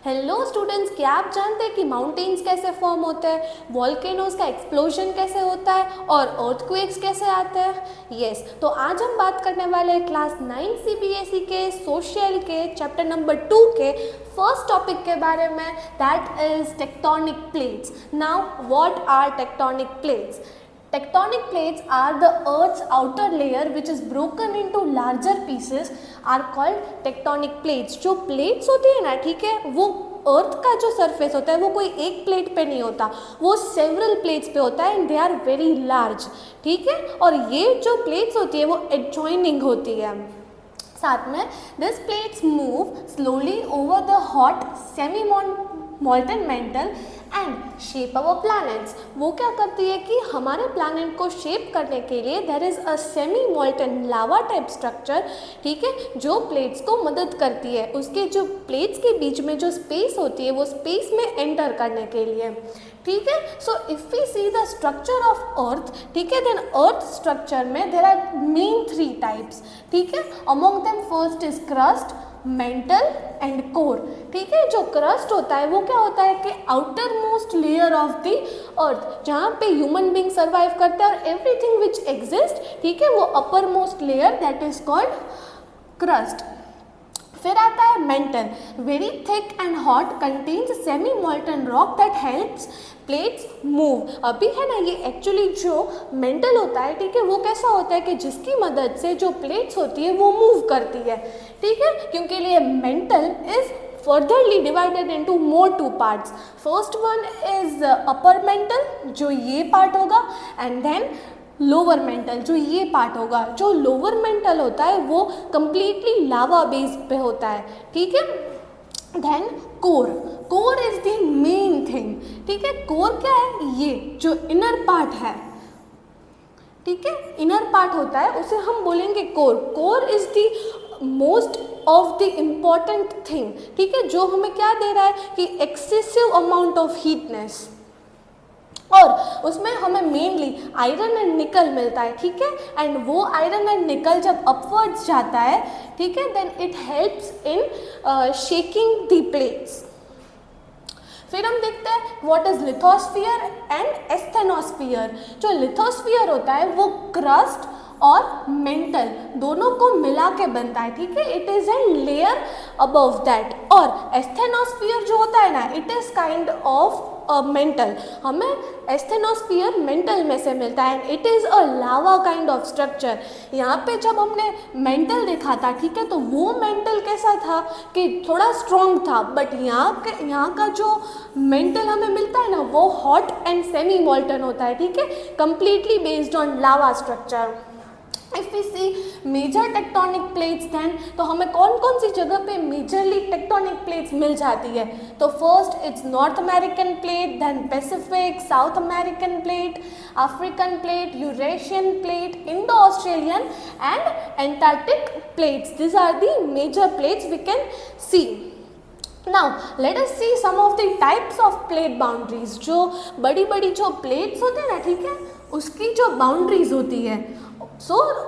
Hello students, क्या आप जानते हैं कि माउंटेन्स कैसे फॉर्म होते हैं, वॉल्केनोज का एक्सप्लोजन कैसे होता है और अर्थक्वेक्स कैसे आते हैं? यस, तो आज हम बात करने वाले हैं क्लास 9 सीबीएसई के सोशल के चैप्टर नंबर 2 के फर्स्ट टॉपिक के बारे में, that is tectonic plates. Now what are tectonic plates? Tectonic plates are the Earth's outer layer which is broken into larger pieces are called tectonic plates। जो plates होती है ना, ठीक है, वो अर्थ का जो सरफेस होता है वो कोई एक प्लेट पे नहीं होता, वो सेवरल प्लेट्स पे होता है and they are very large, ठीक है। और ये जो प्लेट्स होती है वो एडजॉइनिंग होती है। साथ में this plates move slowly over the hot semi molten mental and shape our planets. वो क्या करती है कि हमारे प्लैनेट को शेप करने के लिए there is a semi molten lava type structure, ठीक है, जो प्लेट्स को मदद करती है उसके जो प्लेट्स के बीच में जो स्पेस होती है वो स्पेस में एंटर करने के लिए, ठीक है। So if we see the structure of earth, ठीक है, देन अर्थ स्ट्रक्चर में देयर आर मेन 3 टाइप्स, ठीक है। Among them first is crust, mantle and core, ठीक है। जो क्रस्ट होता है वो क्या होता है कि outer most layer of the earth, जहाँ पे ह्यूमन बींग सर्वाइव करते हैं और एवरीथिंग विच एग्जिस्ट, ठीक है, वो upper most layer that is called crust. फिर आता है mental, very thick and hot, contains semi molten rock that helps plates move. अभी है ना, ये एक्चुअली जो मेंटल होता है, ठीक है, वो कैसा होता है कि जिसकी मदद से जो प्लेट्स होती है वो मूव करती है, ठीक है, क्योंकि लिए mental is furtherly divided into more 2 parts. First one is upper mantle, जो ये पार्ट होगा, एंड देन लोअर मेंटल, जो ये पार्ट होगा। जो लोअर मेंटल होता है वो कंप्लीटली लावा बेस पे होता है, ठीक है। Then core, core is the main thing, ठीक है। कोर क्या है? ये जो इनर पार्ट है, ठीक है, इनर पार्ट होता है उसे हम बोलेंगे core. Core is the most of the important thing, ठीक है, जो हमें क्या दे रहा है कि एक्सेसिव अमाउंट ऑफ हीटनेस, और उसमें हमें मेनली आयरन एंड निकल मिलता है, ठीक है। एंड वो आयरन एंड निकल जब अपवर्ड्स जाता है, ठीक है, then it helps in shaking the plates. फिर हम देखते हैं what is lithosphere and asthenosphere. जो लिथोस्फीयर होता है वो क्रस्ट और मेंटल दोनों को मिला के बनता है, ठीक है, it is an layer above that. और एस्थेनोस्फीयर जो होता है ना, it is kind of mental, हमें एस्थेनोस्फीयर मेंटल में से मिलता है and it is a lava kind of structure. यहाँ पे जब हमने मेंटल देखा था, ठीक है, तो वो मेंटल कैसा था कि थोड़ा स्ट्रॉन्ग था, बट यहाँ का जो मेंटल हमें मिलता है ना वो हॉट एंड सेमी मोल्टन होता है, ठीक है, completely based on lava structure. If we see major tectonic plates then, तो हमें कौन कौन सी जगह पे मेजरली टेक्टोनिक प्लेट्स मिल जाती है? तो first it's North American plate, then Pacific, South American plate, African plate, Eurasian plate, Indo Australian and Antarctic plates. This are the major plates we can see. Now let us see some of the types of plate boundaries। जो बड़ी बड़ी जो plates होते हैं ना, ठीक है, उसकी जो बाउंड्रीज होती है,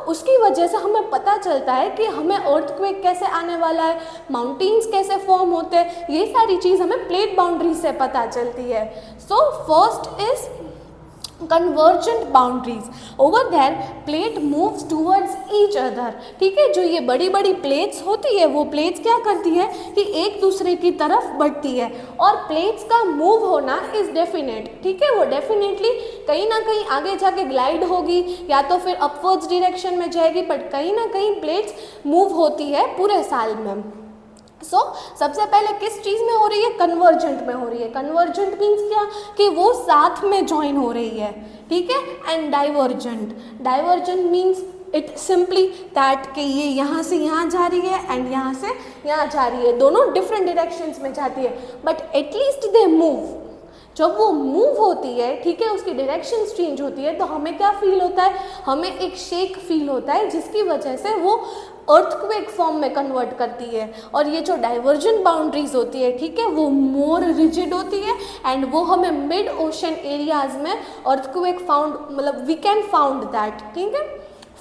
उसकी वजह से हमें पता चलता है कि हमें अर्थक्वेक कैसे आने वाला है, माउंटेन्स कैसे फॉर्म होते हैं, ये सारी चीज़ हमें प्लेट बाउंड्री से पता चलती है। So first is convergent boundaries, over there plate moves towards each other, ठीक है। जो ये बड़ी बड़ी प्लेट्स होती है वो प्लेट्स क्या करती है कि एक दूसरे की तरफ बढ़ती है, और प्लेट्स का मूव होना इज डेफिनेट, ठीक है, वो डेफिनेटली कहीं ना कहीं आगे जाके ग्लाइड होगी या तो फिर अपवर्ड्स डायरेक्शन में जाएगी, बट कहीं ना कहीं प्लेट्स मूव होती है पूरे साल में। सबसे पहले किस चीज़ में हो रही है? कन्वर्जेंट में हो रही है। कन्वर्जेंट मीन्स क्या कि वो साथ में ज्वाइन हो रही है, ठीक है। And divergent, divergent means it simply that कि ये यहाँ से यहाँ जा रही है एंड यहाँ से यहाँ जा रही है, दोनों डिफरेंट डायरेक्शंस में जाती है, बट एटलीस्ट दे मूव। जब वो मूव होती है, ठीक है, उसकी डायरेक्शन चेंज होती है, तो हमें क्या फील होता है? हमें एक शेक फील होता है, जिसकी वजह से वो अर्थक्वेक फॉर्म में कन्वर्ट करती है। और ये जो डाइवर्जेंट बाउंड्रीज होती है, ठीक है, वो मोर रिजिड होती है एंड वो हमें मिड ओशन एरियाज में अर्थक्वेक फाउंड, मतलब वी कैन फाउंड दैट, ठीक है।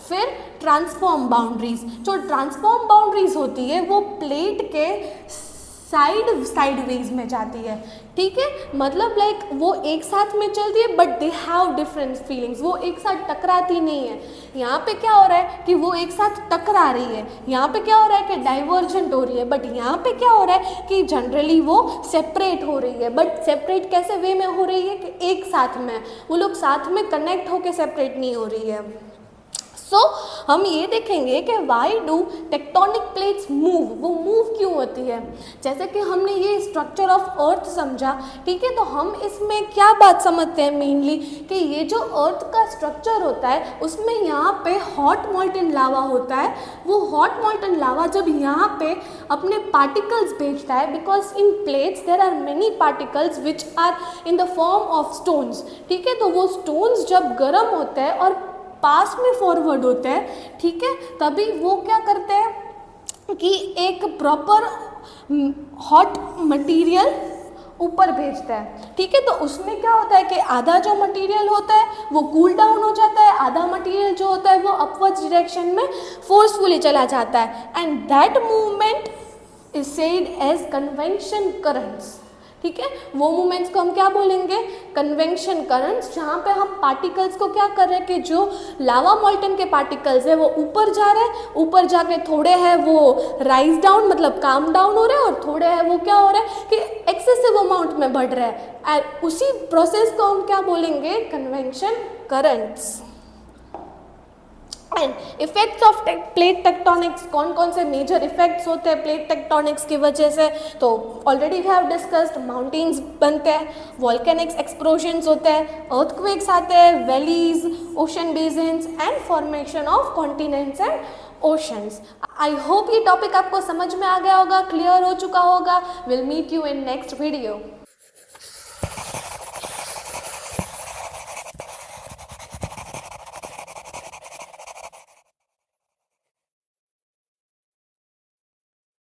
फिर ट्रांसफॉर्म बाउंड्रीज, जो ट्रांसफॉर्म बाउंड्रीज होती है वो प्लेट के साइडवेज में जाती है, ठीक है, मतलब लाइक वो एक साथ में चलती है but they have different feelings, वो एक साथ टकराती नहीं है। यहाँ पे क्या हो रहा है कि वो एक साथ टकरा रही है, यहाँ पे क्या हो रहा है कि डाइवर्जेंट हो रही है, बट यहाँ पे क्या हो रहा है कि जनरली वो सेपरेट हो रही है। बट सेपरेट कैसे वे में हो रही है कि एक साथ में, वो लोग साथ में कनेक्ट होकर सेपरेट नहीं हो रही है। हम ये देखेंगे कि why do tectonic plates move, वो मूव क्यों होती है। जैसे कि हमने ये स्ट्रक्चर ऑफ अर्थ समझा, ठीक है, तो हम इसमें क्या बात समझते हैं मेनली कि ये जो अर्थ का स्ट्रक्चर होता है उसमें यहाँ पे हॉट मॉल्टन लावा होता है। वो हॉट मॉल्टन लावा जब यहाँ पे अपने पार्टिकल्स भेजता है, because in plates there are many particles which are in the form of stones, ठीक है, तो वो स्टोन्स जब गर्म होते हैं और पास में फॉरवर्ड होते हैं, ठीक है, तभी वो क्या करते हैं कि एक प्रॉपर हॉट मटेरियल ऊपर भेजता है, ठीक है, तो उसमें क्या होता है कि आधा जो मटेरियल होता है वो कूल डाउन हो जाता है, आधा मटेरियल जो होता है वो अपवर्ड्स डायरेक्शन में फोर्सफुली चला जाता है, and that movement is said as convection currents, ठीक है, वो मूवमेंट्स को हम क्या बोलेंगे, कन्वेक्शन करंट्स, जहाँ पे हम पार्टिकल्स को क्या कर रहे हैं कि जो लावा मॉल्टन के पार्टिकल्स है वो ऊपर जा रहे हैं, ऊपर जाके थोड़े हैं वो राइज डाउन मतलब काम डाउन हो रहे हैं, और थोड़े हैं वो क्या हो रहा है कि एक्सेसिव अमाउंट में बढ़ रहा है, उसी प्रोसेस को हम क्या बोलेंगे, convection currents. And effects of plate tectonics, कौन कौन से मेजर इफेक्ट्स होते हैं प्लेट टेक्टोनिक्स की वजह से, तो already we have discussed, mountains बनते हैं, वॉल्केनिक्स एक्सप्लोजन्स होते हैं, अर्थक्वेक्स आते हैं, valleys, ocean basins and formation of continents and oceans. I hope ये टॉपिक आपको समझ में आ गया होगा, क्लियर हो चुका होगा। Will meet you in next video.